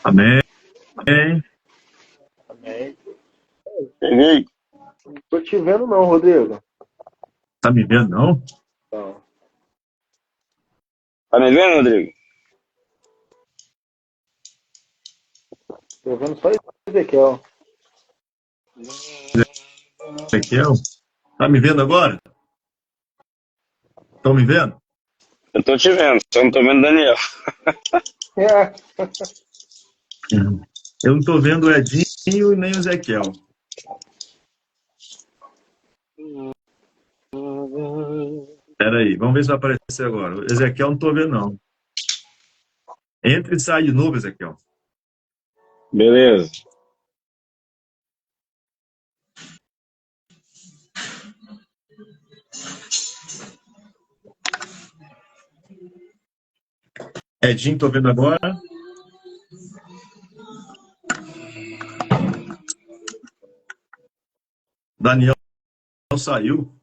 Amém. Amém. Peguei. Não tô te vendo não, Rodrigo. Tá me vendo, não? Não. Tá me vendo, Rodrigo? Tô vendo só Ezequiel. Ezequiel? Tá me vendo agora? Estão me vendo? Eu tô te vendo, só não tô vendo o Daniel. É. Eu não tô vendo o Edinho e nem o Ezequiel. Espera aí, vamos ver se vai aparecer agora. O Ezequiel não tô vendo, não. Entra e sai de novo, Ezequiel. Beleza. Edinho, tô vendo agora. Daniel saiu.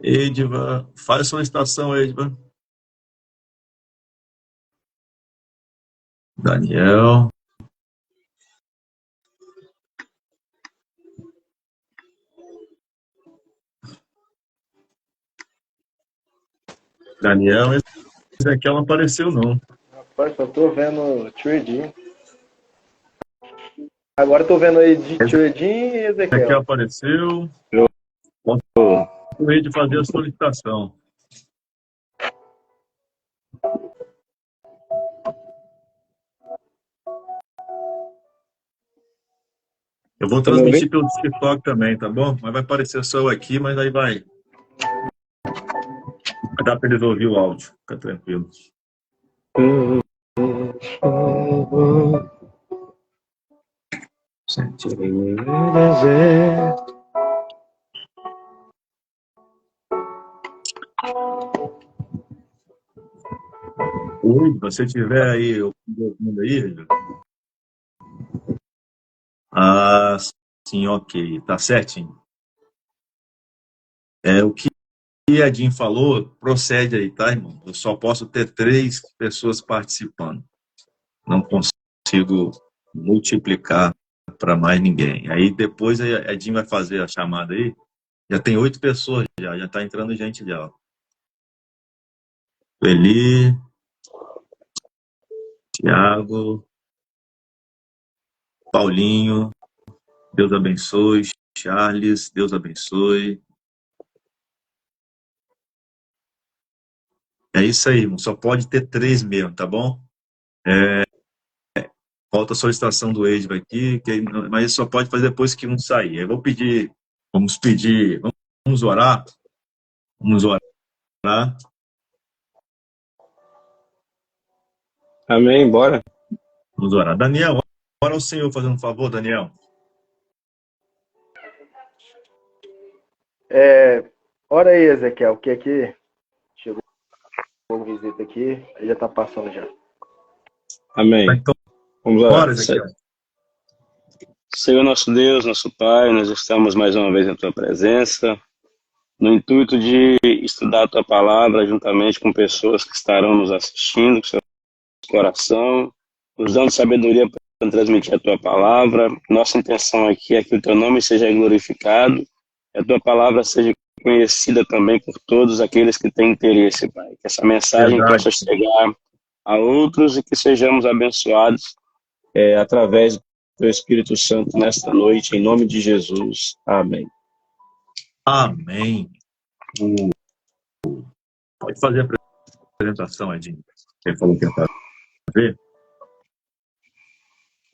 Edva, faz solicitação, Edva. Daniel. Daniel, Ezequiel não apareceu, não. Rapaz, só tô vendo o Tio Edinho. Agora tô vendo aí de Tio Edinho e Ezequiel Ezequiel. apareceu. O Ed fazer a solicitação. Eu vou Tá me ouvindo? transmitir pelo TikTok também, tá bom? Mas vai aparecer só eu aqui, mas aí vai dar para eles ouvir o áudio. Fica tranquilo. Sentirei no deserto. Oi, se você tiver aí ouvindo aí, ah, sim, ok, tá certinho. O que a Edinho falou, procede aí, tá, irmão? Eu só posso ter 3 pessoas participando. Não consigo multiplicar para mais ninguém. Aí depois a Edinho vai fazer a chamada aí. Já tem 8 pessoas já tá entrando gente já. Ó. Eli, Tiago, Paulinho, Deus abençoe. Charles, Deus abençoe. É isso aí, irmão. Só pode ter 3 mesmo, tá bom? Falta a solicitação do Edva aqui, mas só pode fazer depois que um sair. Eu vou pedir, vamos orar, vamos orar, Amém, bora. vamos orar. Daniel, ora ao Senhor fazendo um favor, Daniel. Ora aí, Ezequiel, que aqui chegou uma visita aqui, aí já tá passando já. Amém. Então, Vamos lá. ora, Ezequiel. Senhor nosso Deus, nosso Pai, nós estamos mais uma vez na Tua presença, no intuito de estudar a Tua palavra juntamente com pessoas que estarão nos assistindo, com seu coração, nos dando sabedoria para transmitir a Tua palavra. Nossa intenção aqui é que o Teu nome seja glorificado, que a Tua palavra seja conhecida também por todos aqueles que têm interesse, Pai. Que essa mensagem Verdade. possa chegar a outros e que sejamos abençoados através do Teu Espírito Santo nesta noite, em nome de Jesus. Amém. Amém. Pode fazer a apresentação, Edinho. Ele falou que ia fazer.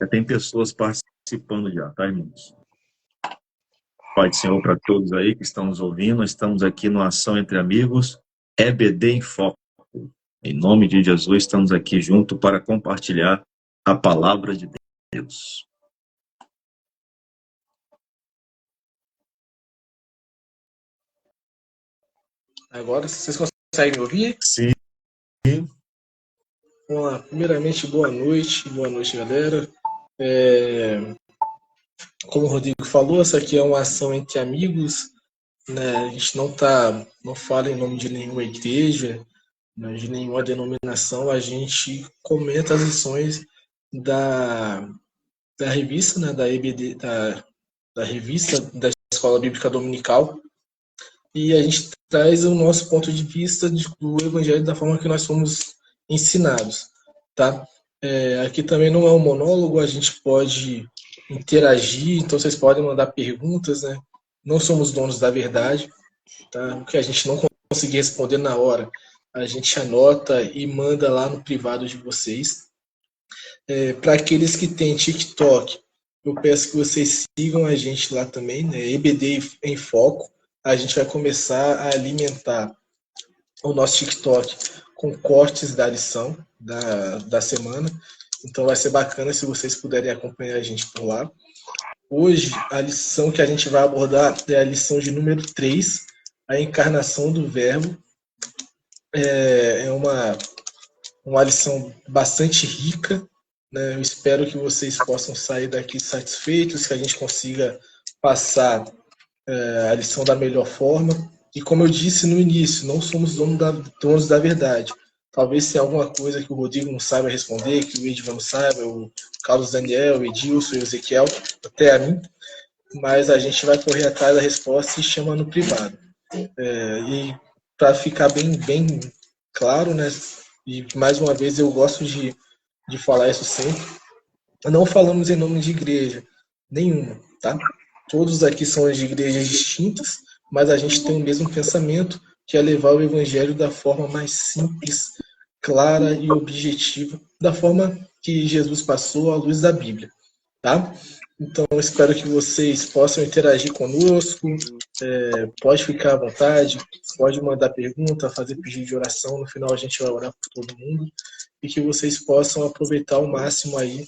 Já tem pessoas participando já, tá, irmãos? Pai do Senhor para todos aí que estão nos ouvindo. Estamos aqui no Ação Entre Amigos, EBD em Foco. Em nome de Jesus, estamos aqui junto para compartilhar a palavra de Deus. Agora vocês conseguem me ouvir? Sim. Vamos lá. Primeiramente, boa noite, galera. Como o Rodrigo falou, essa aqui é uma ação entre amigos, né? A gente não fala em nome de nenhuma igreja, né, de nenhuma denominação, a gente comenta as lições da revista, né, da EBD, da revista da Escola Bíblica Dominical, e a gente traz o nosso ponto de vista do Evangelho da forma que nós fomos ensinados, tá? Aqui também não é um monólogo, a gente pode interagir, então vocês podem mandar perguntas, né? Não somos donos da verdade, tá? O que a gente não conseguir responder na hora, a gente anota e manda lá no privado de vocês. Para aqueles que têm TikTok, eu peço que vocês sigam a gente lá também, né? EBD em Foco. A gente vai começar a alimentar o nosso TikTok com cortes da lição da semana. Então vai ser bacana se vocês puderem acompanhar a gente por lá. Hoje, a lição que a gente vai abordar é a lição de número 3, a encarnação do Verbo. É uma lição bastante rica, né? Eu espero que vocês possam sair daqui satisfeitos, que a gente consiga passar a lição da melhor forma. E como eu disse no início, não somos donos da verdade. Talvez tenha alguma coisa que o Rodrigo não saiba responder, que o Edvan não saiba, o Carlos Daniel, o Edilson e o Ezequiel, até a mim, mas a gente vai correr atrás da resposta e chama no privado. E para ficar bem claro, né, e mais uma vez eu gosto de falar isso sempre, não falamos em nome de igreja nenhuma, tá? Todos aqui são de igrejas distintas, mas a gente tem o mesmo pensamento, que é levar o evangelho da forma mais simples, clara e objetiva, da forma que Jesus passou à luz da Bíblia, tá? Então, eu espero que vocês possam interagir conosco, pode ficar à vontade, pode mandar pergunta, fazer pedido de oração, no final a gente vai orar por todo mundo, e que vocês possam aproveitar ao máximo aí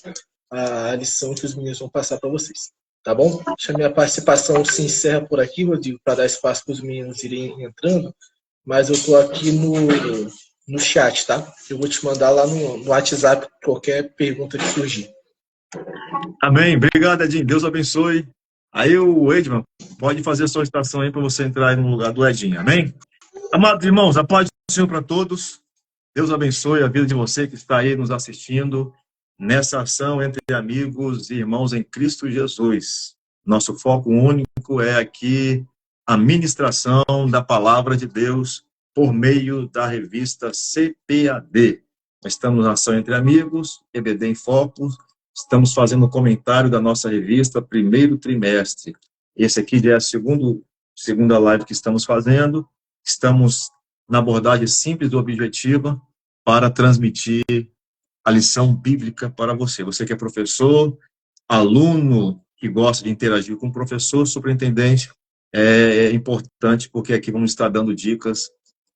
a lição que os meninos vão passar para vocês. Tá bom? Acho que a minha participação se encerra por aqui, Rodrigo, para dar espaço para os meninos irem entrando, mas eu estou aqui no chat, tá? Eu vou te mandar lá no WhatsApp qualquer pergunta que surgir. Amém. Obrigado, Edinho. Deus abençoe. Aí o Edman pode fazer a solicitação aí para você entrar aí no lugar do Edinho. Amém? Amados irmãos, a paz do Senhor para todos. Deus abençoe a vida de você que está aí nos assistindo nessa ação entre amigos e irmãos em Cristo Jesus. Nosso foco único é aqui a ministração da palavra de Deus por meio da revista CPAD. Nós estamos na ação entre amigos, EBD em Foco. Estamos fazendo um comentário da nossa revista, primeiro trimestre. Esse aqui já é a segunda live que estamos fazendo. Estamos na abordagem simples e objetiva para transmitir a lição bíblica para você. Você que é professor, aluno que gosta de interagir com o professor, superintendente, é importante porque aqui vamos estar dando dicas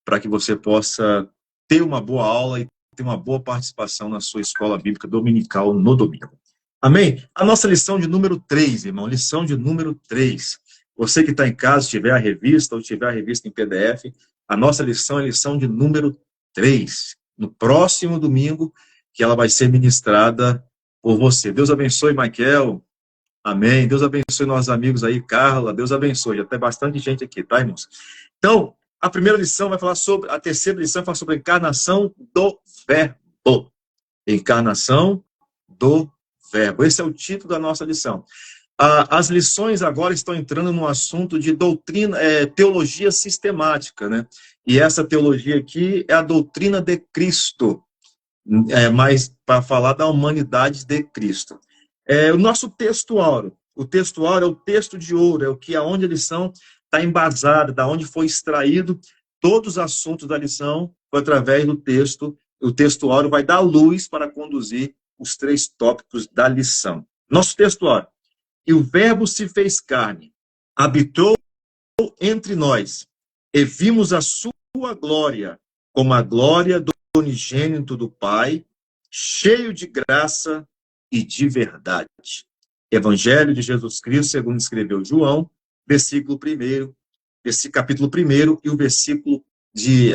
para que você possa ter uma boa aula e ter uma boa participação na sua escola bíblica dominical no domingo. Amém? A nossa lição de número 3, irmão, lição de número 3. Você que está em casa, tiver a revista ou tiver a revista em PDF, a nossa lição é a lição de número 3. No próximo domingo, que ela vai ser ministrada por você. Deus abençoe, Michael. Amém. Deus abençoe nossos amigos aí, Carla. Deus abençoe. Já tem bastante gente aqui, tá, irmãos? Então, a primeira lição vai falar sobre, a terceira lição vai falar sobre a encarnação do Verbo. Encarnação do Verbo. Esse é o título da nossa lição. As lições agora estão entrando no assunto de doutrina, teologia sistemática, né? E essa teologia aqui é a doutrina de Cristo, mas para falar da humanidade de Cristo. O nosso texto áureo, o texto áureo é o texto de ouro, é o que aonde a lição está embasada, da onde foi extraído todos os assuntos da lição, foi através do texto. O texto áureo vai dar luz para conduzir os 3 tópicos da lição. Nosso texto áureo. E o Verbo se fez carne, habitou entre nós, e vimos a sua glória, como a glória do unigênito do Pai, cheio de graça e de verdade. Evangelho de Jesus Cristo, segundo escreveu João, versículo 1, capítulo 1, e o versículo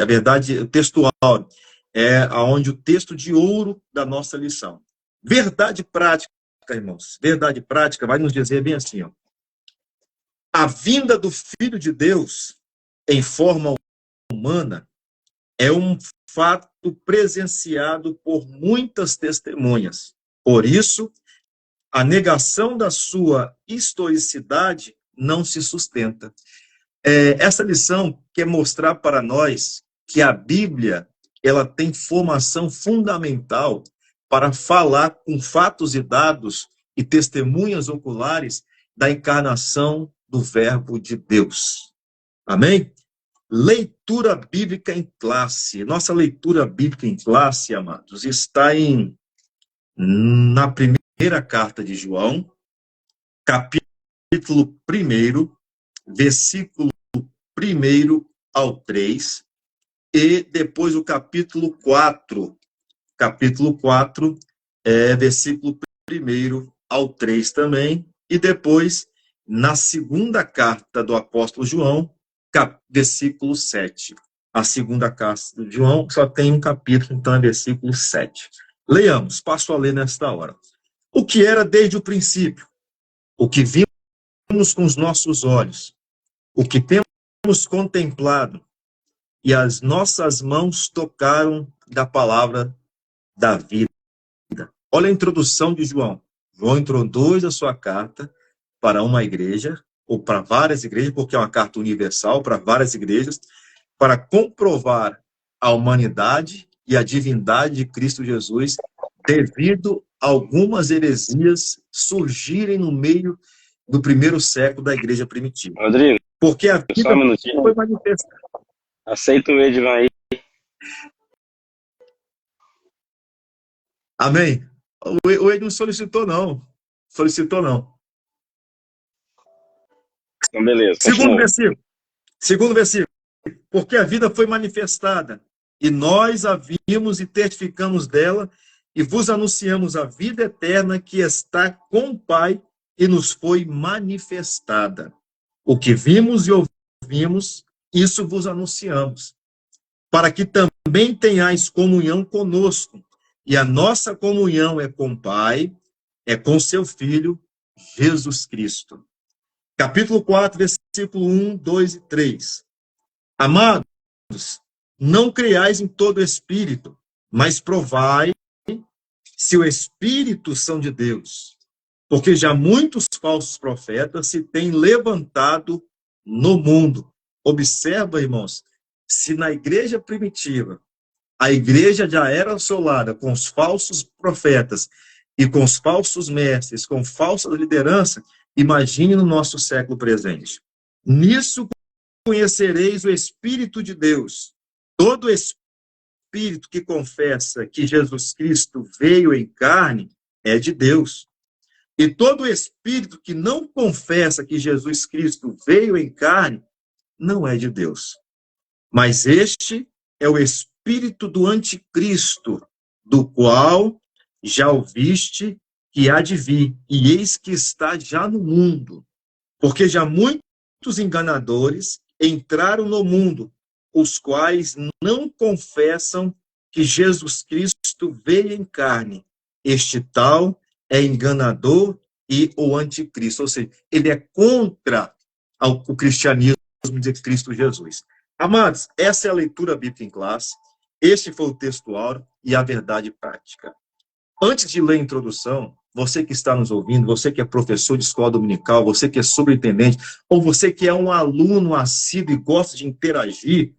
a verdade, o texto áureo, é onde o texto de ouro da nossa lição. Verdade prática irmãos, verdade prática, vai nos dizer bem assim, ó. A vinda do Filho de Deus em forma humana é um fato presenciado por muitas testemunhas. Por isso, a negação da sua historicidade não se sustenta. Essa lição quer mostrar para nós que a Bíblia ela tem formação fundamental para falar com fatos e dados e testemunhas oculares da encarnação do Verbo de Deus. Amém? Leitura bíblica em classe. Nossa leitura bíblica em classe, amados, está na primeira carta de João, capítulo 1, versículo 1 ao 3, e depois o capítulo 4, versículo 1 ao 3 também, e depois, na segunda carta do apóstolo João, versículo 7. A segunda carta de João só tem um capítulo, então é versículo 7. Leiamos, passo a ler nesta hora. O que era desde o princípio, o que vimos com os nossos olhos, o que temos contemplado, e as nossas mãos tocaram da palavra da vida. Olha a introdução de João. João introduz a sua carta para uma igreja, ou para várias igrejas, porque é uma carta universal para várias igrejas, para comprovar a humanidade e a divindade de Cristo Jesus, devido a algumas heresias surgirem no meio do primeiro século da igreja primitiva. Rodrigo, Porque a vida só um minutinho. foi manifestada. Aceita o Edvan aí. Amém? O Ed não solicitou, não. Solicitou, não. Então, beleza. Segundo versículo. Porque a vida foi manifestada, e nós a vimos e testificamos dela, e vos anunciamos a vida eterna que está com o Pai e nos foi manifestada. O que vimos e ouvimos, isso vos anunciamos, para que também tenhais comunhão conosco. E a nossa comunhão é com o Pai, é com seu Filho, Jesus Cristo. Capítulo 4, versículo 1, 2 e 3. Amados, não creiais em todo espírito, mas provai se o espírito são de Deus. Porque já muitos falsos profetas se têm levantado no mundo. Observa, irmãos, se na igreja primitiva a igreja já era assolada com os falsos profetas e com os falsos mestres, com falsa liderança, imagine no nosso século presente. Nisso conhecereis o Espírito de Deus. Todo espírito que confessa que Jesus Cristo veio em carne é de Deus. E todo espírito que não confessa que Jesus Cristo veio em carne não é de Deus. Mas este é o espírito do anticristo, do qual já ouviste que há de vir, e eis que está já no mundo. Porque já muitos enganadores entraram no mundo, os quais não confessam que Jesus Cristo veio em carne. Este tal é enganador e o anticristo, ou seja, ele é contra o cristianismo de Cristo Jesus. Amados, essa é a leitura bíblica em classe, este foi o textual e a verdade prática. Antes de ler a introdução, você que está nos ouvindo, você que é professor de escola dominical, você que é superintendente, ou você que é um aluno assíduo e gosta de interagir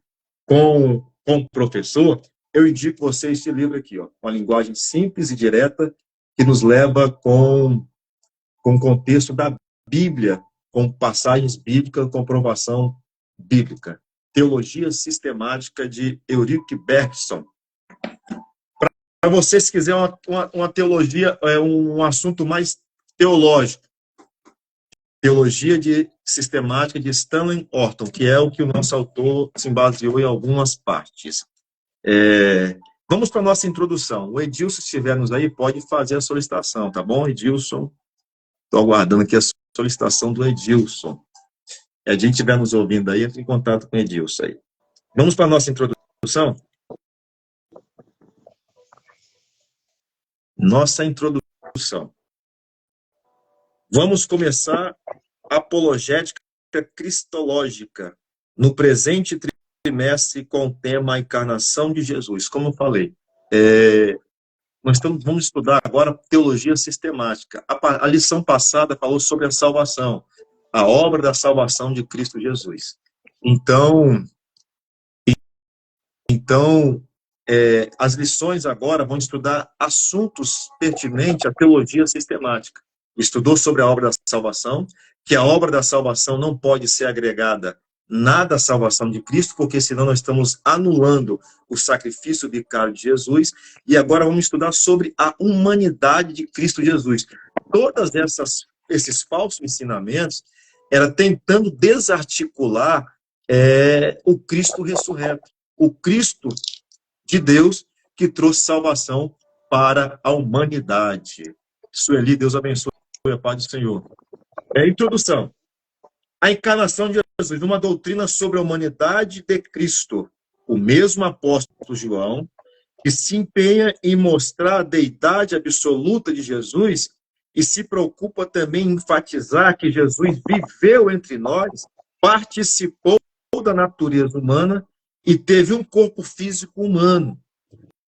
com o professor, eu indico você este livro aqui, ó, uma linguagem simples e direta que nos leva com o contexto da Bíblia, com passagens bíblicas, comprovação bíblica. Teologia Sistemática de Ulrich Bergson. Para você, se quiser uma teologia, um assunto mais teológico, Teologia Sistemática de Stanley Orton, que é o que o nosso autor se baseou em algumas partes. Vamos para a nossa introdução. O Edilson, se estivermos aí, pode fazer a solicitação, tá bom, Edilson? Estou aguardando aqui a solicitação do Edilson. Se a gente estiver nos ouvindo aí, entre em contato com o Edilson aí. Vamos para a nossa introdução? Nossa introdução. Vamos começar a apologética cristológica no presente trimestre com o tema a encarnação de Jesus. Como eu falei, vamos estudar agora teologia sistemática. A lição passada falou sobre a salvação, a obra da salvação de Cristo Jesus. Então as lições agora vão estudar assuntos pertinentes à teologia sistemática. Estudou sobre a obra da salvação, que a obra da salvação não pode ser agregada nada à salvação de Cristo, porque senão nós estamos anulando o sacrifício vicário de Jesus. E agora vamos estudar sobre a humanidade de Cristo Jesus. Todas esses falsos ensinamentos era tentando desarticular o Cristo ressurreto, o Cristo de Deus que trouxe salvação para a humanidade. Sueli, Deus abençoe a paz do Senhor. Introdução. A encarnação de Jesus, uma doutrina sobre a humanidade de Cristo. O mesmo apóstolo João, que se empenha em mostrar a deidade absoluta de Jesus e se preocupa também em enfatizar que Jesus viveu entre nós, participou da natureza humana e teve um corpo físico humano.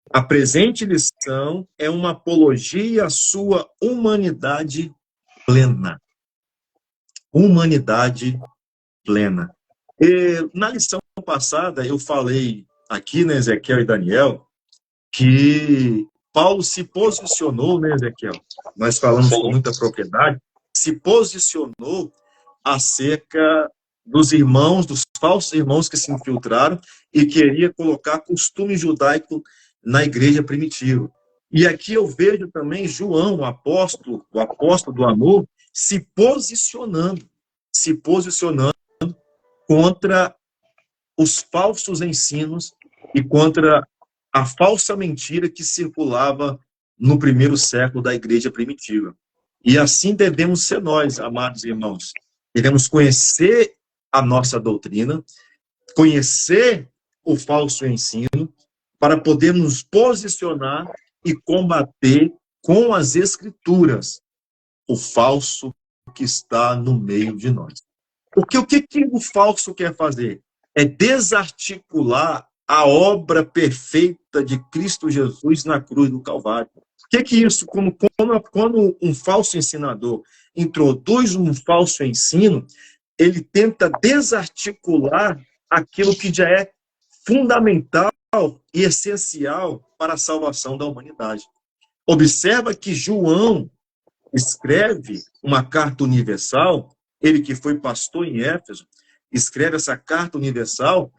A presente lição é uma apologia à sua humanidade plena. Humanidade plena. Na lição passada, eu falei aqui, né, Ezequiel e Daniel, que Paulo se posicionou, né, Ezequiel? Nós falamos com muita propriedade, se posicionou acerca dos irmãos, dos falsos irmãos que se infiltraram e queria colocar costume judaico na igreja primitiva. E aqui eu vejo também João, o apóstolo do amor, se posicionando contra os falsos ensinos e contra a falsa mentira que circulava no primeiro século da igreja primitiva. E assim devemos ser nós, amados irmãos. Devemos conhecer a nossa doutrina, conhecer o falso ensino, para podermos nos posicionar e combater com as Escrituras o falso que está no meio de nós. Porque o que o falso quer fazer? É desarticular a obra perfeita de Cristo Jesus na cruz do Calvário. O que isso? Quando um falso ensinador introduz um falso ensino, ele tenta desarticular aquilo que já é fundamental e essencial para a salvação da humanidade. Observa que João escreve uma carta universal, ele que foi pastor em Éfeso, escreve essa carta universal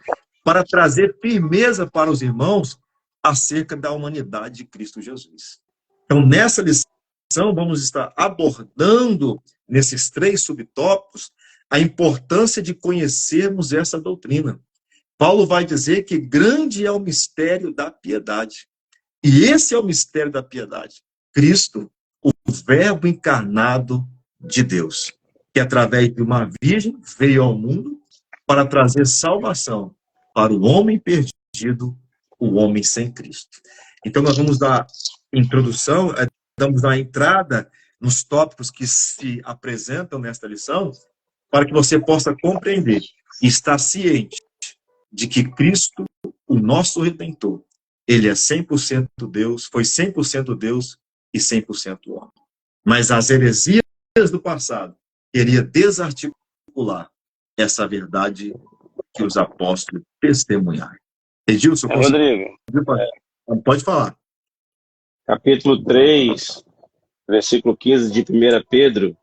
para trazer firmeza para os irmãos acerca da humanidade de Cristo Jesus. Então, nessa lição, vamos estar abordando, nesses 3 subtópicos, a importância de conhecermos essa doutrina. Paulo vai dizer que grande é o mistério da piedade. E esse é o mistério da piedade. Cristo, o verbo encarnado de Deus, que através de uma virgem veio ao mundo para trazer salvação para o homem perdido, o homem sem Cristo. Então nós vamos dar introdução, vamos dar entrada nos tópicos que se apresentam nesta lição, para que você possa compreender e estar ciente de que Cristo, o nosso Redentor, ele é 100% Deus, foi 100% Deus e 100% homem. Mas as heresias do passado queriam desarticular essa verdade que os apóstolos testemunharam. Edilson, Rodrigo, pode falar. Capítulo 3, versículo 15 de 1 Pedro,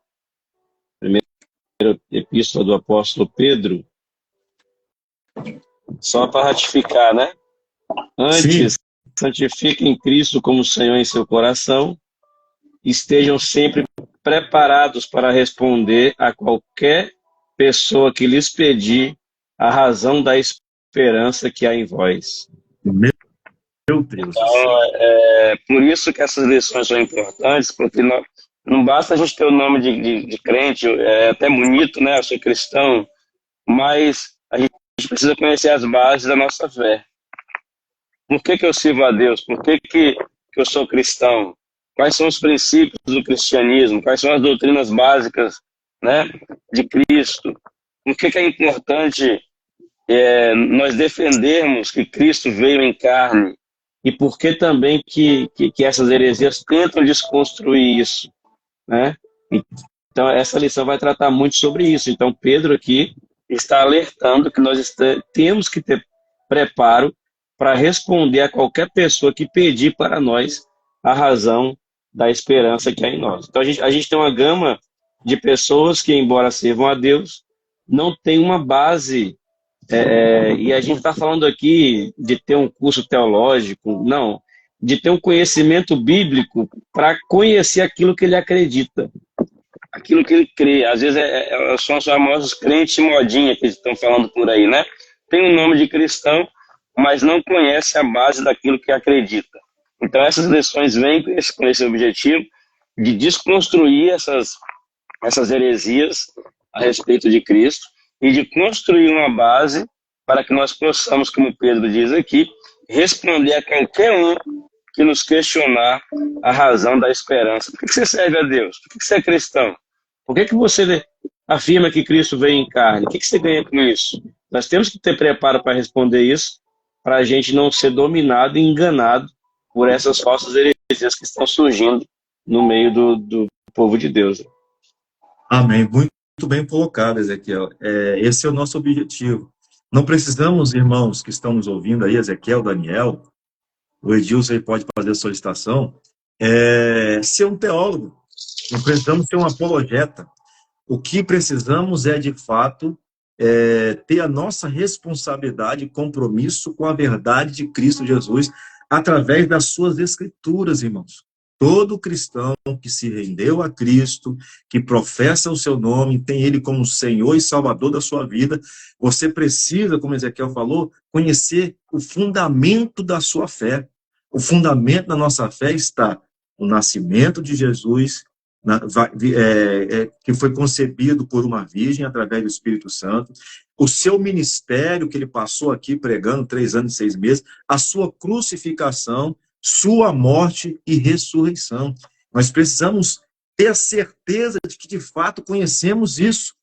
primeira epístola do apóstolo Pedro, só para ratificar, né? Antes, santifiquem Cristo como Senhor em seu coração, estejam sempre preparados para responder a qualquer pessoa que lhes pedir a razão da esperança que há em vós. Meu Deus. Então, é por isso que essas lições são importantes, porque não basta a gente ter o nome de crente, é até bonito, né? Eu sou cristão, mas a gente precisa conhecer as bases da nossa fé. Por que eu sirvo a Deus? Por que eu sou cristão? quais são os princípios do cristianismo, quais são as doutrinas básicas, né, de Cristo. Por que é importante nós defendermos que Cristo veio em carne e por que também que essas heresias tentam desconstruir isso, né? Então, essa lição vai tratar muito sobre isso. Então, Pedro aqui está alertando que nós temos que ter preparo para responder a qualquer pessoa que pedir para nós a razão da esperança que há em nós. Então, a gente tem uma gama de pessoas que, embora sirvam a Deus, não tem uma base. E a gente está falando aqui de ter um curso teológico, não, de ter um conhecimento bíblico para conhecer aquilo que ele acredita, aquilo que ele crê. Às vezes são os famosos crentes modinha que estão falando por aí, né? Tem um nome de cristão, mas não conhece a base daquilo que acredita. Então essas lições vêm com esse objetivo de desconstruir essas heresias a respeito de Cristo e de construir uma base para que nós possamos, como Pedro diz aqui, responder a qualquer um que nos questionar a razão da esperança. Por que você serve a Deus? Por que você é cristão? Por que você afirma que Cristo veio em carne? O que você ganha com isso? Nós temos que ter preparo para responder isso, para a gente não ser dominado e enganado por essas falsas heresias que estão surgindo no meio do povo de Deus. Amém. Muito bem colocado, Ezequiel. Esse é o nosso objetivo. Não precisamos, irmãos que estão nos ouvindo aí, Ezequiel, Daniel, o Edilson aí pode fazer a solicitação, ser um teólogo. Não precisamos ser um apologeta. O que precisamos é, de fato, ter a nossa responsabilidade e compromisso com a verdade de Cristo Jesus através das suas escrituras, irmãos. Todo cristão que se rendeu a Cristo, que professa o seu nome, tem ele como Senhor e Salvador da sua vida, você precisa, como Ezequiel falou, conhecer o fundamento da sua fé. O fundamento da nossa fé está no nascimento de Jesus, que foi concebido por uma virgem através do Espírito Santo, o seu ministério que ele passou aqui pregando 3 anos e 6 meses, a sua crucificação, sua morte e ressurreição. Nós precisamos ter a certeza de que, de fato, conhecemos isso.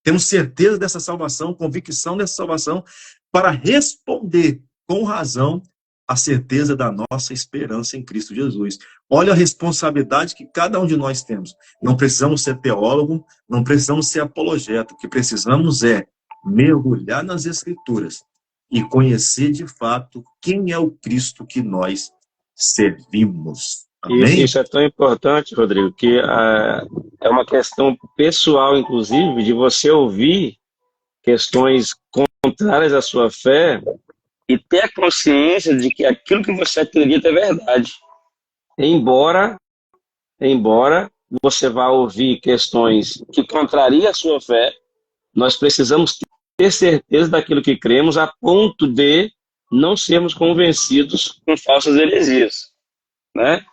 Temos certeza dessa salvação, convicção dessa salvação, para responder com razão a certeza da nossa esperança em Cristo Jesus. Olha a responsabilidade que cada um de nós temos. Não precisamos ser teólogo, não precisamos ser apologeta. O que precisamos é mergulhar nas Escrituras e conhecer, de fato, quem é o Cristo que nós servimos. Amém? Isso é tão importante, Rodrigo, que é uma questão pessoal, inclusive, de você ouvir questões contrárias à sua fé e ter a consciência de que aquilo que você acredita é verdade. Embora você vá ouvir questões que contrariam a sua fé, nós precisamos ter certeza daquilo que cremos a ponto de não sermos convencidos com falsas heresias, né?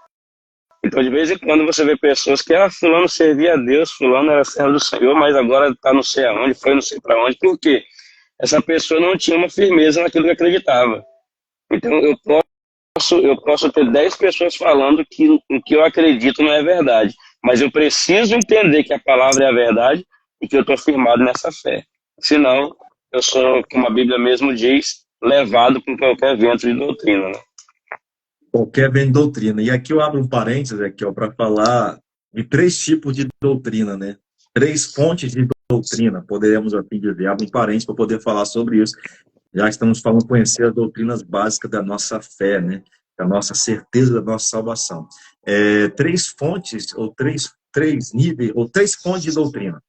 Então, de vez em quando você vê pessoas que fulano servia a Deus, fulano era servo do Senhor, mas agora está não sei aonde, foi não sei para onde. Por quê? Essa pessoa não tinha uma firmeza naquilo que acreditava. Então, eu posso ter 10 pessoas falando que o que eu acredito não é verdade, mas eu preciso entender que a palavra é a verdade e que eu estou firmado nessa fé. Senão, eu sou, como a Bíblia mesmo diz, levado por qualquer vento de doutrina, né? Qualquer bem doutrina. E aqui eu abro um parênteses aqui, para falar de 3 tipos de doutrina, né? 3 fontes de doutrina, poderíamos assim dizer. Abro um parênteses para poder falar sobre isso. Já estamos falando, conhecer as doutrinas básicas da nossa fé, né? Da nossa certeza da nossa salvação. 3 fontes, ou três níveis, ou 3 fontes de doutrina.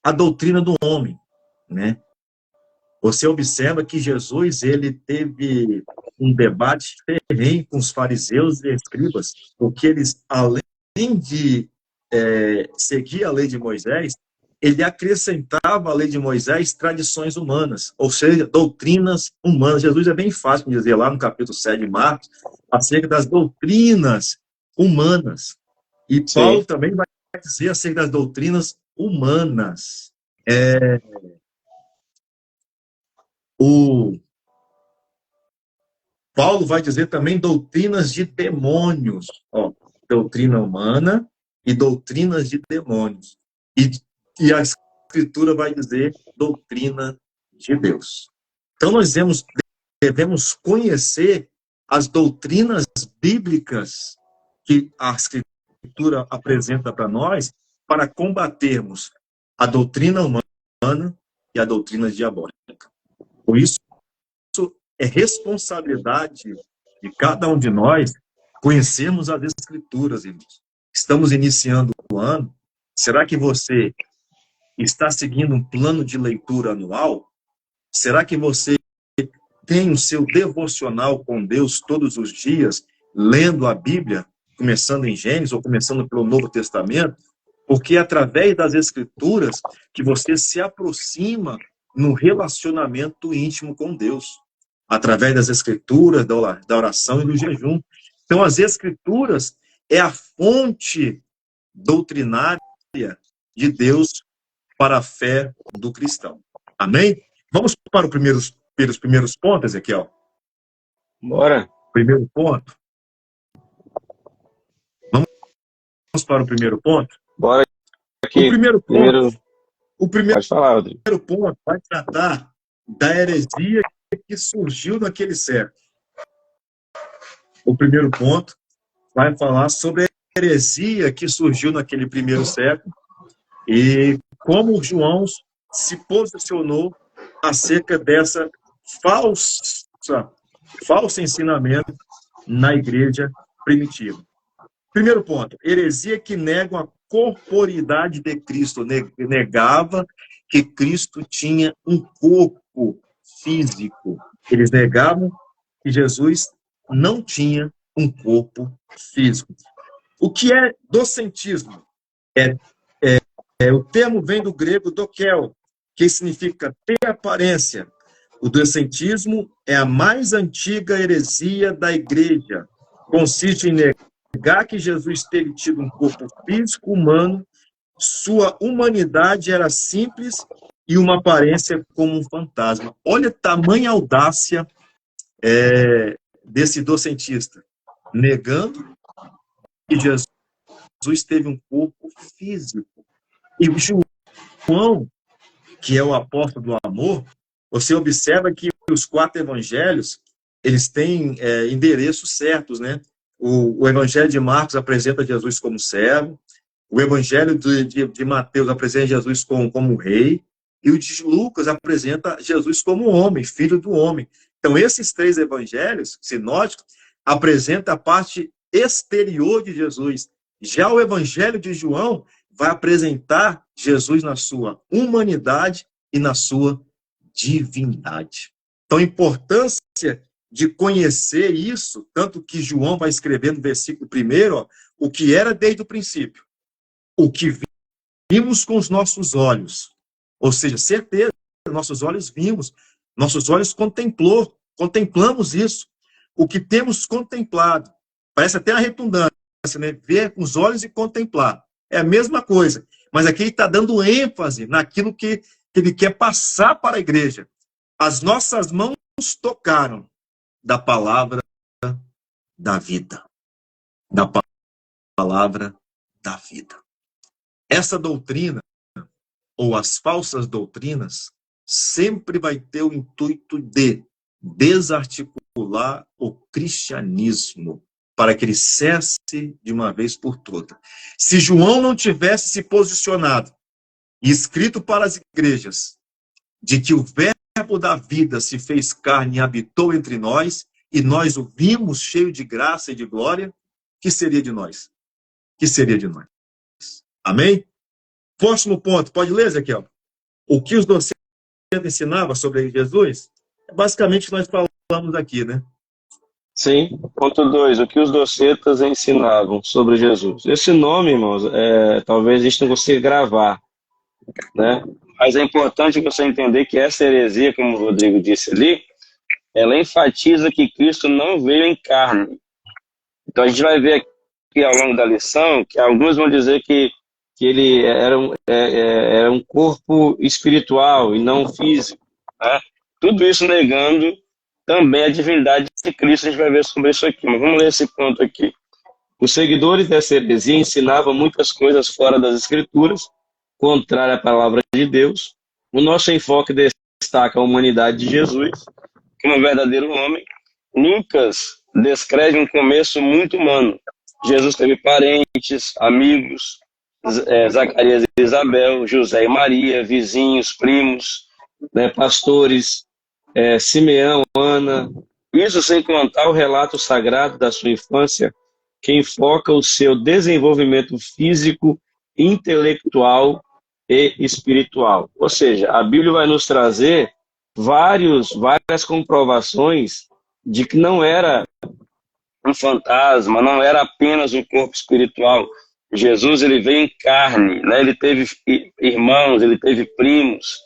A doutrina do homem, né? Você observa que Jesus, ele teve um debate ferrenho com os fariseus e escribas, porque eles, além de seguir a lei de Moisés, ele acrescentava à lei de Moisés tradições humanas, ou seja, doutrinas humanas. Jesus é bem fácil de dizer lá no capítulo 7 de Marcos, acerca das doutrinas humanas. E Paulo também vai dizer acerca das doutrinas humanas. O Paulo vai dizer também doutrinas de demônios. doutrina humana e doutrinas de demônios. E a Escritura vai dizer doutrina de Deus. Então, nós devemos conhecer as doutrinas bíblicas que a Escritura apresenta para nós para combatermos a doutrina humana e a doutrina diabólica. Por isso, é responsabilidade de cada um de nós conhecermos as Escrituras, irmãos. Estamos iniciando o ano. Será que você está seguindo um plano de leitura anual? Será que você tem o seu devocional com Deus todos os dias, lendo a Bíblia, começando em Gênesis ou começando pelo Novo Testamento? Porque é através das Escrituras que você se aproxima no relacionamento íntimo com Deus. Através das Escrituras, da oração e do jejum. Então, as Escrituras é a fonte doutrinária de Deus para a fé do cristão. Amém? Vamos para os primeiros pontos, Ezequiel? Bora. Primeiro ponto. Vamos para o primeiro ponto? Bora aqui. O primeiro Pode falar, Rodrigo. ponto vai tratar da heresia que surgiu naquele século. O primeiro ponto vai falar sobre a heresia que surgiu naquele primeiro século e como João se posicionou acerca dessa falso ensinamento na igreja primitiva. Primeiro ponto, heresia que nega a corporeidade de Cristo, negava que Cristo tinha um corpo físico. Eles negavam que Jesus não tinha um corpo físico. O que é docentismo? O termo vem do grego dokel, que significa ter aparência. O docentismo é a mais antiga heresia da igreja. Consiste em negar que Jesus teve tido um corpo físico humano, sua humanidade era simples e uma aparência como um fantasma. Olha a tamanha audácia desse docentista, negando que Jesus teve um corpo físico. E João, que é o apóstolo do amor, você observa que os 4 evangelhos, eles têm endereços certos, né? O evangelho de Marcos apresenta Jesus como servo, o evangelho de Mateus apresenta Jesus como rei, e o de Lucas apresenta Jesus como homem, filho do homem. Então, esses 3 evangelhos sinóticos apresentam a parte exterior de Jesus. Já o evangelho de João vai apresentar Jesus na sua humanidade e na sua divindade. Então, a importância de conhecer isso, tanto que João vai escrever no versículo 1, o que era desde o princípio, o que vimos com os nossos olhos, ou seja, certeza, nossos olhos vimos, nossos olhos contemplamos isso, o que temos contemplado, parece até a redundância, né? Ver com os olhos e contemplar, é a mesma coisa, mas aqui ele está dando ênfase naquilo que ele quer passar para a igreja. As nossas mãos tocaram da palavra da vida. Da palavra da vida. Essa doutrina, ou as falsas doutrinas, sempre vai ter o intuito de desarticular o cristianismo, para que ele cesse de uma vez por todas. Se João não tivesse se posicionado e escrito para as igrejas de que o verbo da vida se fez carne e habitou entre nós, e nós o vimos cheio de graça e de glória, que seria de nós? Que seria de nós? Amém? Próximo ponto, pode ler, Ezequiel? O que os docentes ensinavam sobre Jesus? Basicamente, nós falamos aqui, né? Sim. Ponto 2. O que os docetas ensinavam sobre Jesus? Esse nome, irmãos, talvez a gente não consiga gravar, né? Mas é importante você entender que essa heresia, como o Rodrigo disse ali, ela enfatiza que Cristo não veio em carne. Então a gente vai ver aqui ao longo da lição que alguns vão dizer que ele era um corpo espiritual e não físico, né? Tudo isso negando também a divindade de Cristo. A gente vai ver sobre isso aqui, mas vamos ler esse ponto aqui. Os seguidores dessa heresia ensinavam muitas coisas fora das Escrituras, contrária à palavra de Deus. O nosso enfoque destaca a humanidade de Jesus como um verdadeiro homem. Lucas descreve um começo muito humano. Jesus teve parentes, amigos, Zacarias e Isabel, José e Maria, vizinhos, primos, né, pastores, Simeão, Ana. Isso sem contar o relato sagrado da sua infância, que enfoca o seu desenvolvimento físico, intelectual e espiritual. Ou seja, a Bíblia vai nos trazer várias comprovações de que não era um fantasma, não era apenas um corpo espiritual. Jesus, ele veio em carne, né? Ele teve irmãos, ele teve primos.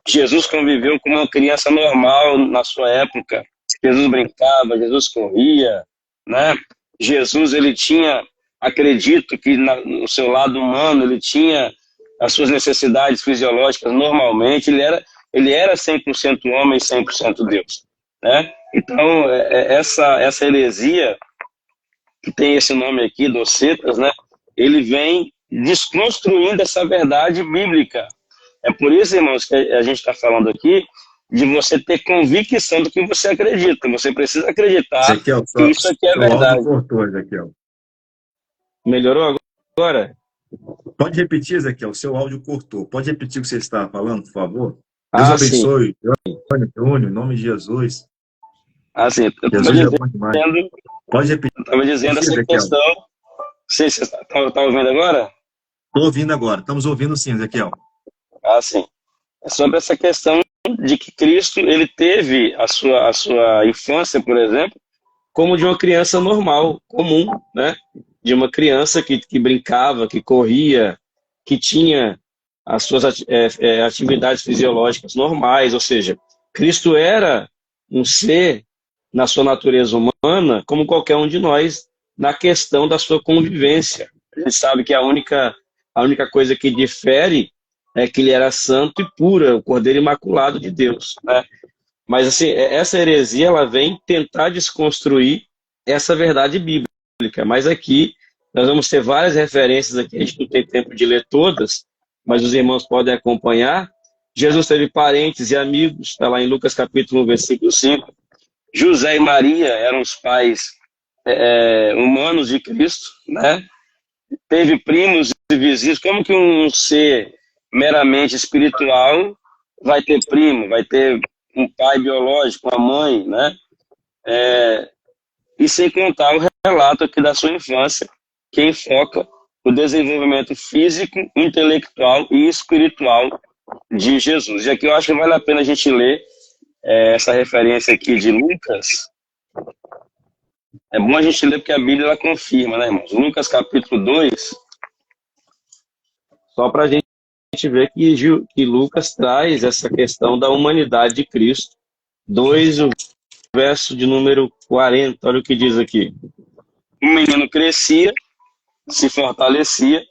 Jesus conviveu com uma criança normal na sua época. Jesus brincava, Jesus corria, né? Jesus, ele tinha, acredito que no seu lado humano, ele tinha as suas necessidades fisiológicas normalmente, ele era 100% homem e 100% Deus, né? Então, essa heresia, que tem esse nome aqui, docetas, né? Ele vem desconstruindo essa verdade bíblica. É por isso, irmãos, que a gente está falando aqui de você ter convicção do que você acredita. Você precisa acreditar Ezequiel, que isso aqui é seu áudio verdade. cortou, Ezequiel. Melhorou agora? Pode repetir, Ezequiel, seu áudio cortou. Pode repetir o que você estava falando, por favor? Deus Sim. abençoe. Júnior, em nome de Jesus. Sim, eu Jesus é bom demais. Pode repetir. Estava dizendo essa Ezequiel. questão. Você está ouvindo agora? Estou ouvindo agora. Estamos ouvindo sim, Ezequiel. Sim. É sobre essa questão de que Cristo, ele teve a sua infância, por exemplo, como de uma criança normal, comum, né? De uma criança que brincava, que corria, que tinha as suas atividades fisiológicas normais, ou seja, Cristo era um ser na sua natureza humana, como qualquer um de nós, na questão da sua convivência. A gente sabe que a única coisa que difere é que ele era santo e pura, o Cordeiro Imaculado de Deus, né? Mas assim, essa heresia, ela vem tentar desconstruir essa verdade bíblica. Mas aqui nós vamos ter várias referências aqui, a gente não tem tempo de ler todas, mas os irmãos podem acompanhar. Jesus teve parentes e amigos, está lá em Lucas capítulo 1, versículo 5. José e Maria eram os pais humanos de Cristo, né? Teve primos e vizinhos. Como que um ser meramente espiritual vai ter primo, vai ter um pai biológico, uma mãe, né? E sem contar o relato aqui da sua infância, que enfoca o desenvolvimento físico, intelectual e espiritual de Jesus. E aqui eu acho que vale a pena a gente ler essa referência aqui de Lucas. É bom a gente ler porque a Bíblia ela confirma, né, irmãos? Lucas capítulo 2, só para a gente ver que Lucas traz essa questão da humanidade de Cristo. 2, o verso de número 40, olha o que diz aqui. O menino crescia, se fortalecia,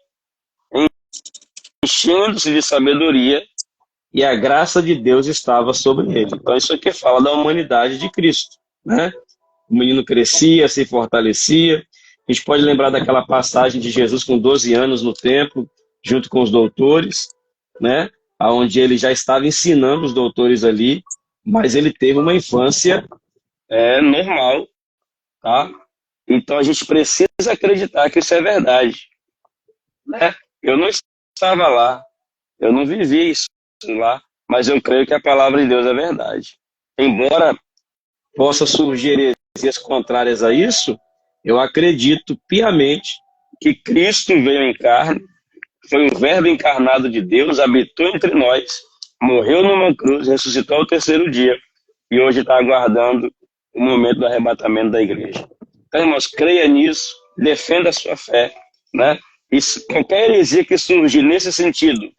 enchendo-se de sabedoria, e a graça de Deus estava sobre ele. Então isso aqui fala da humanidade de Cristo, né? O menino crescia, se fortalecia. A gente pode lembrar daquela passagem de Jesus com 12 anos no templo, junto com os doutores, né? Onde ele já estava ensinando os doutores ali, mas ele teve uma infância normal, tá? Então a gente precisa acreditar que isso é verdade, né? Eu não estava lá, eu não vivi isso lá, mas eu creio que a palavra de Deus é verdade. Embora possa surgir heresias contrárias a isso, eu acredito piamente que Cristo veio em carne, foi um verbo encarnado de Deus, habitou entre nós, morreu numa cruz, ressuscitou ao terceiro dia e hoje está aguardando o momento do arrebatamento da igreja. Então, irmãos, creia nisso, defenda a sua fé, né? E qualquer heresia que surgir nesse sentido,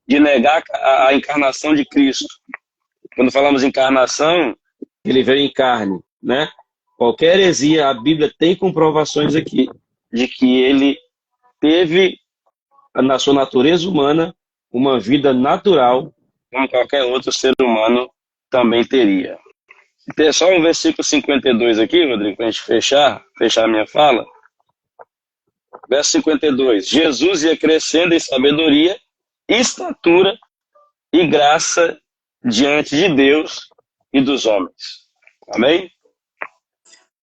de negar a encarnação de Cristo, quando falamos encarnação, ele veio em carne, né? Qualquer heresia, a Bíblia tem comprovações aqui de que ele teve, na sua natureza humana, uma vida natural, como qualquer outro ser humano também teria. Tem só o versículo 52 aqui, Rodrigo, para a gente fechar a minha fala. Verso 52. Jesus ia crescendo em sabedoria, estatura e graça diante de Deus e dos homens. Amém?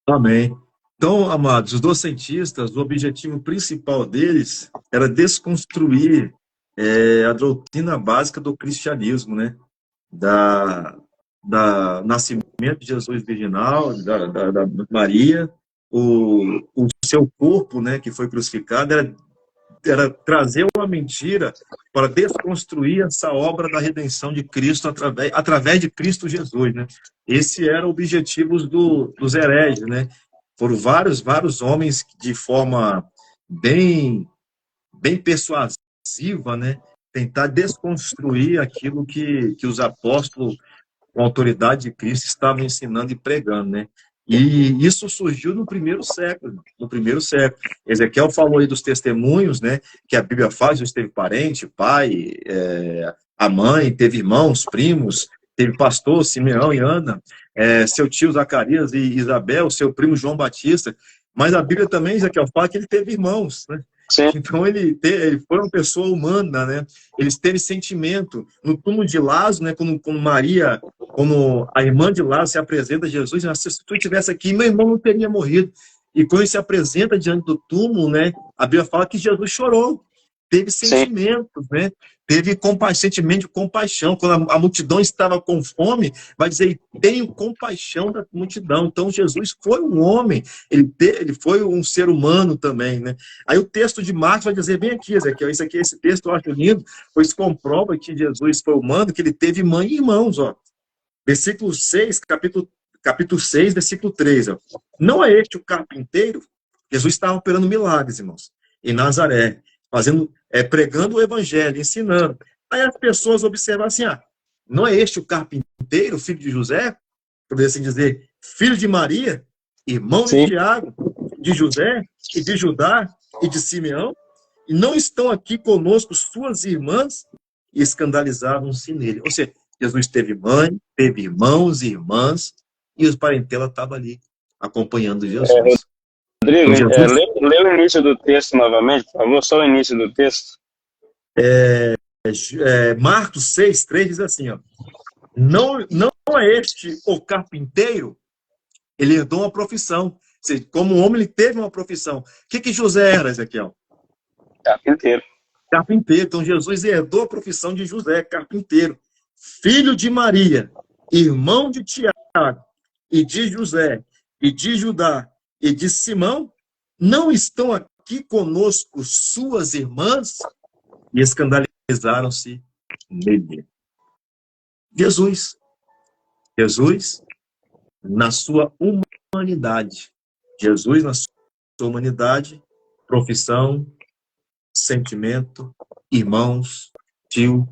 Amém. Então, amados, os docentistas, o objetivo principal deles era desconstruir a doutrina básica do cristianismo, né? Da nascimento de Jesus virginal, da Maria, o seu corpo, né, que foi crucificado, era trazer uma mentira para desconstruir essa obra da redenção de Cristo através de Cristo Jesus, né? Esse era o objetivo dos hereges, né? Foram vários homens que, de forma bem persuasiva, né, tentar desconstruir aquilo que os apóstolos, com a autoridade de Cristo, estavam ensinando e pregando, né? E isso surgiu no primeiro século, Ezequiel falou aí dos testemunhos, né, que a Bíblia fala. Jesus teve parente, pai, a mãe, teve irmãos, primos, teve pastor, Simeão e Ana, seu tio Zacarias e Isabel, seu primo João Batista, mas a Bíblia também, Ezequiel, fala que ele teve irmãos, né? Sim. Então ele foi uma pessoa humana, né? Ele teve sentimento. No túmulo de Lázaro, né? Quando a irmã de Lázaro se apresenta a Jesus, se tu estivesse aqui, meu irmão não teria morrido. E quando ele se apresenta diante do túmulo, né? A Bíblia fala que Jesus chorou, teve sentimentos, né? Teve sentimento de compaixão. Quando a multidão estava com fome, vai dizer, tenho compaixão da multidão. Então, Jesus foi um homem, ele foi um ser humano também, né? Aí o texto de Marcos vai dizer bem aqui, Ezequiel, esse texto eu acho lindo, pois comprova que Jesus foi humano, que ele teve mãe e irmãos, ó. Versículo 6, capítulo 6, versículo 3, ó. Não é este o carpinteiro? Jesus estava operando milagres, irmãos, em Nazaré, pregando o evangelho, ensinando. Aí as pessoas observam assim, não é este o carpinteiro, filho de José? Poderia assim dizer, filho de Maria, irmão de Tiago, de José, e de Judá, e de Simeão? E não estão aqui conosco suas irmãs? E escandalizavam-se nele. Ou seja, Jesus teve mãe, teve irmãos e irmãs, e os parentela estavam ali, acompanhando Jesus. Rodrigo, lê o início do texto novamente, por favor, só o início do texto. Marcos 6, 3 diz assim, ó, não é este o carpinteiro? Ele herdou uma profissão. Ou seja, como homem, ele teve uma profissão. O que José era, Ezequiel? Carpinteiro. Carpinteiro. Então, Jesus herdou a profissão de José, carpinteiro. Filho de Maria, irmão de Tiago, e de José, e de Judá, e de Simão, não estão aqui conosco suas irmãs? E escandalizaram-se nele. Jesus, na sua humanidade. Jesus, na sua humanidade, profissão, sentimento, irmãos, tio,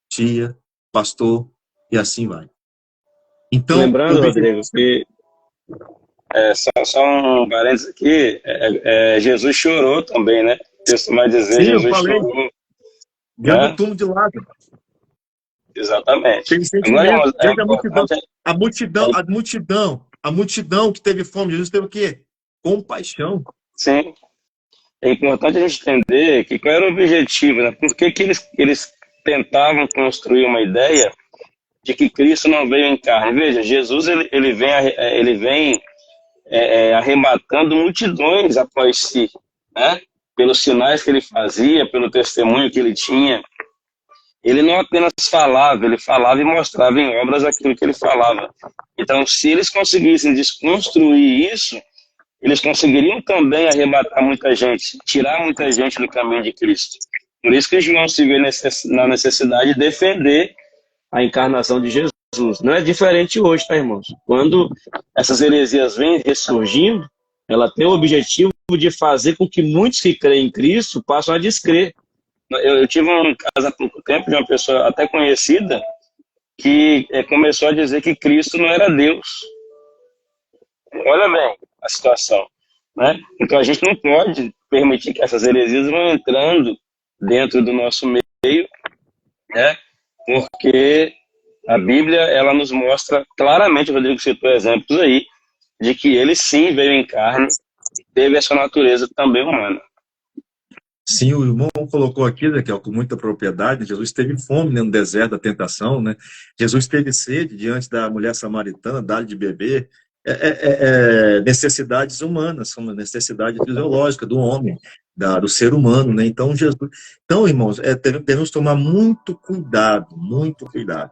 tia, pastor, e assim vai. Então, lembrando, Rodrigo, que só um parênteses aqui, Jesus chorou também, né? O texto vai dizer, sim, Jesus chorou. Diante do túmulo de Lázaro. Exatamente. Agora, a multidão que teve fome, Jesus teve o quê? Compaixão. Sim. É importante a gente entender que qual era o objetivo, né? Por que eles tentavam construir uma ideia de que Cristo não veio em carne? Veja, Jesus ele vem arrebatando multidões após si, né? Pelos sinais que ele fazia, pelo testemunho que ele tinha. Ele não apenas falava, ele falava e mostrava em obras aquilo que ele falava. Então, se eles conseguissem desconstruir isso, eles conseguiriam também arrebatar muita gente, tirar muita gente do caminho de Cristo. Por isso que João se vê na necessidade de defender a encarnação de Jesus. Não é diferente hoje, tá, irmãos? Quando essas heresias vêm ressurgindo, ela tem o objetivo de fazer com que muitos que creem em Cristo passem a descrer. Eu tive um caso há pouco tempo de uma pessoa até conhecida que começou a dizer que Cristo não era Deus. Olha bem a situação, né? Então a gente não pode permitir que essas heresias vão entrando dentro do nosso meio, né? Porque a Bíblia ela nos mostra claramente, o Rodrigo citou exemplos aí, de que ele sim veio em carne e teve essa natureza também humana. Sim, o irmão colocou aqui, né, que é com muita propriedade, Jesus teve fome, né, no deserto da tentação, né? Jesus teve sede diante da mulher samaritana, dar-lhe de beber. Necessidades humanas, são necessidade fisiológica do homem, do ser humano, né? Então, então, irmãos, devemos tomar muito cuidado, muito cuidado.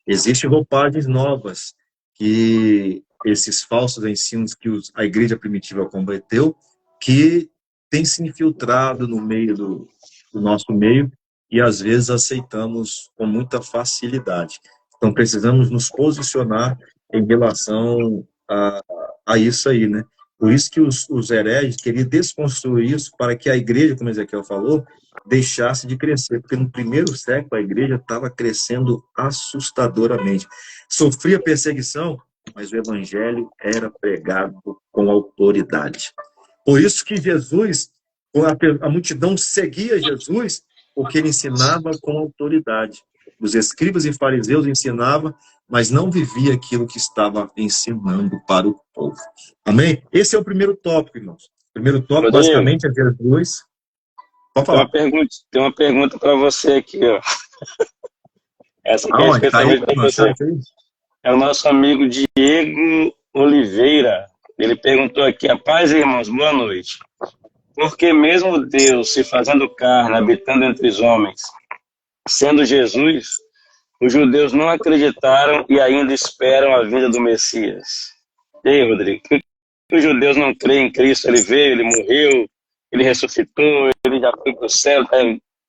Existem roupagens novas que esses falsos ensinos que a igreja primitiva combateu, que tem se infiltrado no meio do nosso meio e às vezes aceitamos com muita facilidade. Então precisamos nos posicionar em relação a isso aí, né? Por isso que os hereges queriam desconstruir isso para que a igreja, como Ezequiel falou, deixasse de crescer, porque no primeiro século a igreja estava crescendo assustadoramente. Sofria perseguição, mas o evangelho era pregado com autoridade. Por isso que Jesus, a multidão seguia Jesus, porque ele ensinava com autoridade. Os escribas e fariseus ensinavam, mas não vivia aquilo que estava ensinando para o povo. Amém? Esse é o primeiro tópico, irmãos. O primeiro tópico, basicamente, é Jesus. Pode falar. Tem uma pergunta para você aqui, ó. Essa aqui é especialmente para você. É o nosso amigo Diego Oliveira. Ele perguntou aqui: a paz, irmãos, boa noite. Porque mesmo Deus se fazendo carne, habitando entre os homens, sendo Jesus, os judeus não acreditaram e ainda esperam a vinda do Messias. E aí, Rodrigo, por que os judeus não creem em Cristo? Ele veio, ele morreu, ele ressuscitou, ele já foi para o céu.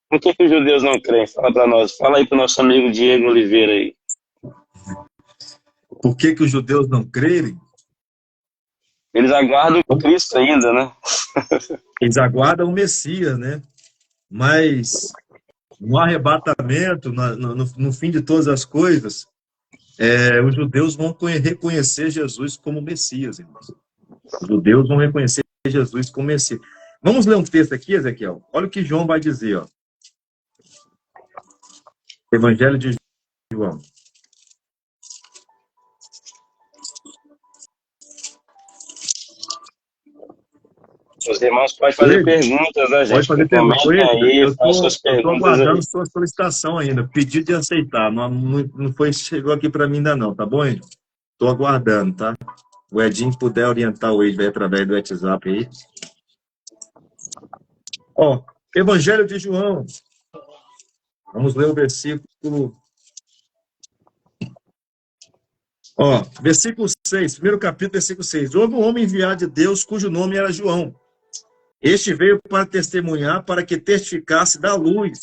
Por que os judeus não creem? Fala para nós. Fala aí para o nosso amigo Diego Oliveira aí. Por que os judeus não creem? Eles aguardam o Cristo ainda, né? Eles aguardam o Messias, né? Mas no arrebatamento, no fim de todas as coisas, os judeus vão reconhecer Jesus como Messias, irmãos. Os judeus vão reconhecer Jesus como Messias. Vamos ler um texto aqui, Ezequiel? Olha o que João vai dizer, ó. Evangelho de João. Os irmãos podem fazer perguntas, né, gente? Pode fazer perguntas. Eu estou aguardando aí. sua solicitação ainda. Pedido de aceitar. Chegou aqui para mim ainda não, tá bom, Edinho? Estou aguardando, tá? O Edinho puder orientar o Edinho através do WhatsApp aí. Ó, Evangelho de João. Vamos ler o versículo. Ó, versículo 6, primeiro capítulo, versículo 6. Houve um homem enviado de Deus, cujo nome era João. Este veio para testemunhar, para que testificasse da luz,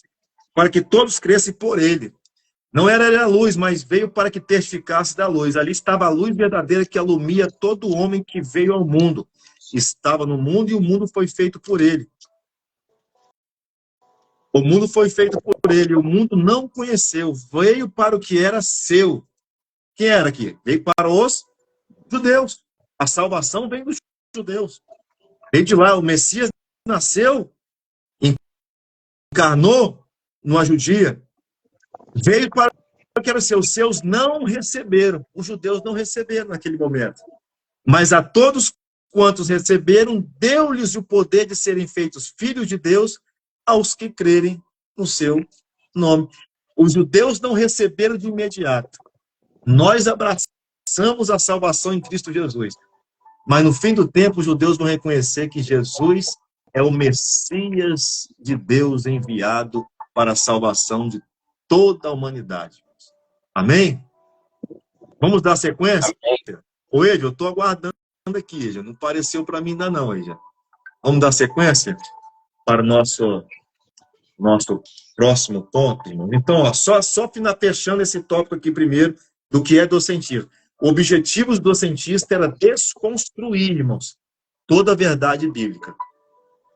para que todos crescem por ele. Não era ele a luz, mas veio para que testificasse da luz. Ali estava a luz verdadeira que alumia todo homem que veio ao mundo. Estava no mundo e o mundo foi feito por ele. O mundo foi feito por ele, o mundo não conheceu. Veio para o que era seu. Quem era aqui? Veio para os judeus. A salvação vem dos judeus. Veio de lá, o Messias nasceu, encarnou numa judia, veio para o que era seu. Os seus não receberam, os judeus não receberam naquele momento. Mas a todos quantos receberam, deu-lhes o poder de serem feitos filhos de Deus aos que crerem no seu nome. Os judeus não receberam de imediato. Nós abraçamos a salvação em Cristo Jesus. Mas no fim do tempo, os judeus vão reconhecer que Jesus é o Messias de Deus enviado para a salvação de toda a humanidade. Amém? Vamos dar sequência? Amém. Ô, Ed, eu estou aguardando aqui, Ed. Não apareceu para mim ainda não, Ed. Vamos dar sequência para o nosso próximo ponto, irmão. Então, ó, só fechando esse tópico aqui primeiro, do que é docentismo. O objetivo do docentista era desconstruir, irmãos, toda a verdade bíblica,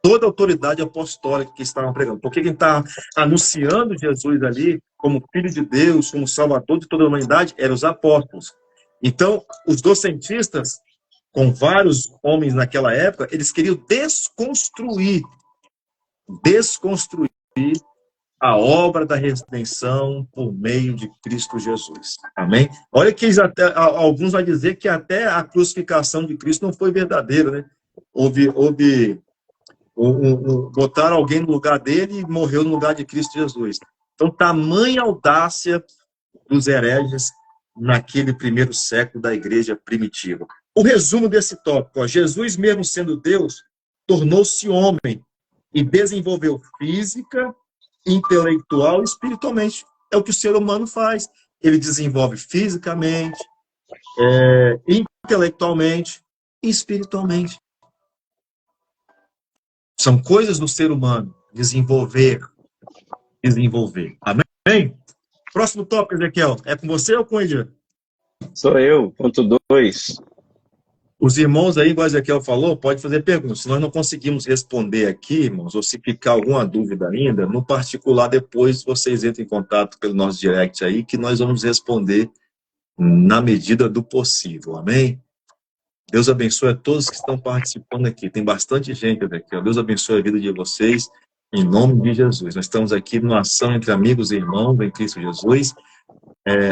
toda a autoridade apostólica que estavam pregando. Porque quem está anunciando Jesus ali como Filho de Deus, como Salvador de toda a humanidade, eram os apóstolos. Então, os docentistas, com vários homens naquela época, eles queriam desconstruir a obra da redenção por meio de Cristo Jesus. Amém? Olha que alguns vão dizer que até a crucificação de Cristo não foi verdadeira, né? Houve Botaram alguém no lugar dele e morreu no lugar de Cristo Jesus. Então, tamanha audácia dos hereges naquele primeiro século da igreja primitiva. O resumo desse tópico, ó, Jesus, mesmo sendo Deus, tornou-se homem e desenvolveu física, intelectual e espiritualmente. É o que o ser humano faz. Ele desenvolve fisicamente, intelectualmente e espiritualmente. São coisas do ser humano. Desenvolver. Amém? Próximo tópico, Ezequiel. É com você ou com o Edir? Sou eu, ponto 2. Os irmãos aí, igual o Ezequiel falou, pode fazer perguntas. Se nós não conseguimos responder aqui, irmãos, ou se ficar alguma dúvida ainda, no particular, depois vocês entrem em contato pelo nosso direct aí, que nós vamos responder na medida do possível. Amém? Deus abençoe a todos que estão participando aqui. Tem bastante gente, Ezequiel. Deus abençoe a vida de vocês, em nome de Jesus. Nós estamos aqui numa ação entre amigos e irmãos em Cristo Jesus.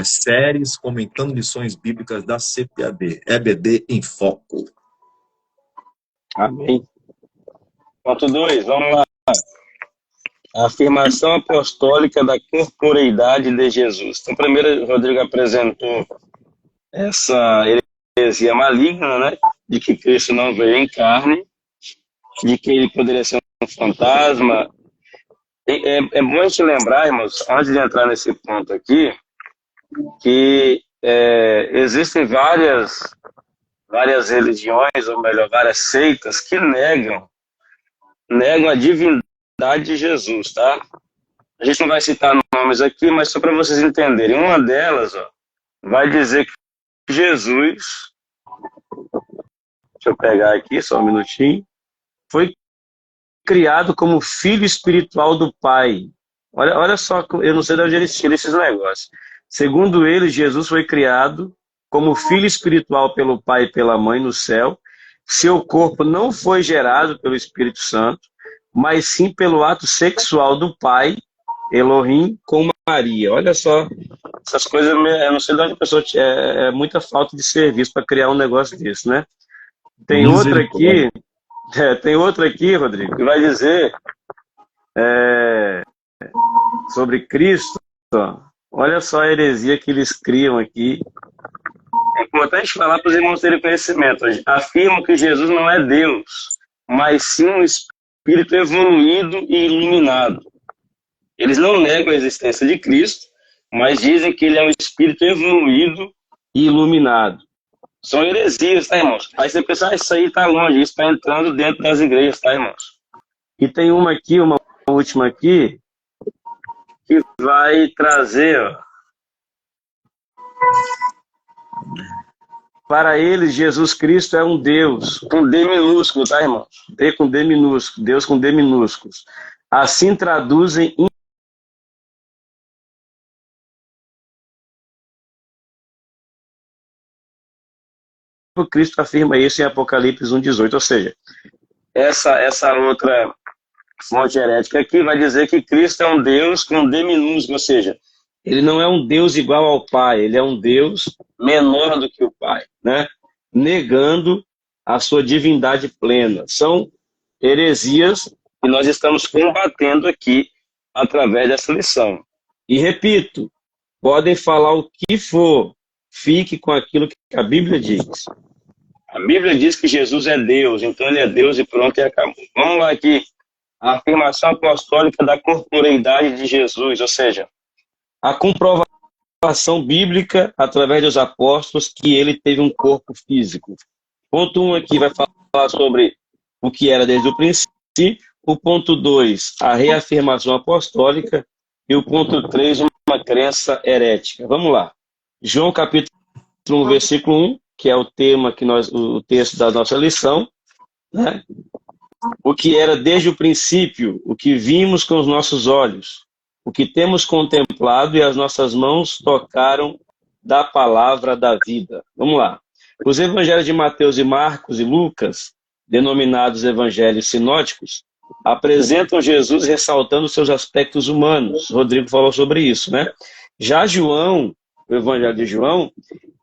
Séries comentando lições bíblicas da CPAD, EBD em Foco. Amém. Ponto 2, vamos lá. A afirmação apostólica da corporeidade de Jesus. Então, primeiro, o Rodrigo apresentou essa heresia maligna, né? De que Cristo não veio em carne, de que ele poderia ser um fantasma. É bom a gente lembrar, irmãos, antes de entrar nesse ponto aqui, que existem várias religiões, ou melhor, várias seitas que negam a divindade de Jesus, tá? A gente não vai citar nomes aqui, mas só para vocês entenderem. Uma delas, ó, vai dizer que Jesus, deixa eu pegar aqui só um minutinho, foi criado como filho espiritual do Pai. Olha só, eu não sei de onde eles tiram esses negócios. Segundo eles, Jesus foi criado como filho espiritual pelo Pai e pela Mãe no céu. Seu corpo não foi gerado pelo Espírito Santo, mas sim pelo ato sexual do Pai, Elohim, com Maria. Olha só, essas coisas, eu não sei de onde a pessoa... É muita falta de serviço para criar um negócio desse, né? Tem outra aqui, Rodrigo, que vai dizer sobre Cristo. Olha só a heresia que eles criam aqui. É importante falar para os irmãos terem conhecimento. Afirmam que Jesus não é Deus, mas sim um espírito evoluído e iluminado. Eles não negam a existência de Cristo, mas dizem que ele é um espírito evoluído e iluminado. São heresias, tá, irmãos? Aí você pensa, isso aí está longe, isso está entrando dentro das igrejas, tá, irmãos? E tem uma última aqui, que vai trazer, ó, para eles, Jesus Cristo é um Deus, com D minúsculo, tá, irmãos? D com D minúsculo, Deus com D minúsculos. Assim traduzem Cristo afirma isso em Apocalipse 1,18, ou seja, essa outra fonte herética aqui vai dizer que Cristo é um Deus com D minúsculo, ou seja, ele não é um Deus igual ao Pai, ele é um Deus menor do que o Pai, né? Negando a sua divindade plena. São heresias que nós estamos combatendo aqui através dessa lição. E repito, podem falar o que for, fique com aquilo que a Bíblia diz. A Bíblia diz que Jesus é Deus, então ele é Deus e pronto, e acabou. Vamos lá aqui. A afirmação apostólica da corporeidade de Jesus, ou seja, a comprovação bíblica através dos apóstolos que ele teve um corpo físico. Ponto 1 aqui vai falar sobre o que era desde o princípio. O ponto 2, a reafirmação apostólica. E o ponto 3, uma crença herética. Vamos lá. João capítulo 1, versículo 1, que é o tema o texto da nossa lição, né? O que era desde o princípio, o que vimos com os nossos olhos, o que temos contemplado e as nossas mãos tocaram da palavra da vida. Vamos lá. Os evangelhos de Mateus e Marcos e Lucas, denominados evangelhos sinóticos, apresentam Jesus ressaltando seus aspectos humanos. Rodrigo falou sobre isso, né? Já João, o evangelho de João,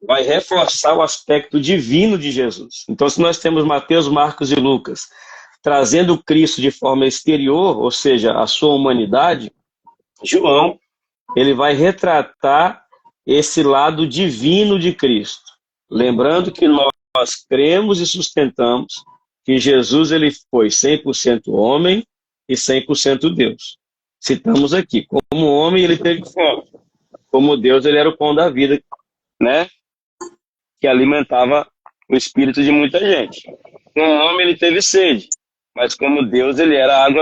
vai reforçar o aspecto divino de Jesus. Então, se nós temos Mateus, Marcos e Lucas trazendo Cristo de forma exterior, ou seja, a sua humanidade, João, ele vai retratar esse lado divino de Cristo. Lembrando que nós cremos e sustentamos que Jesus ele foi 100% homem e 100% Deus. Citamos aqui, como homem ele teve fome, como Deus ele era o pão da vida, né? Que alimentava o espírito de muita gente. Como homem ele teve sede, mas como Deus ele era a água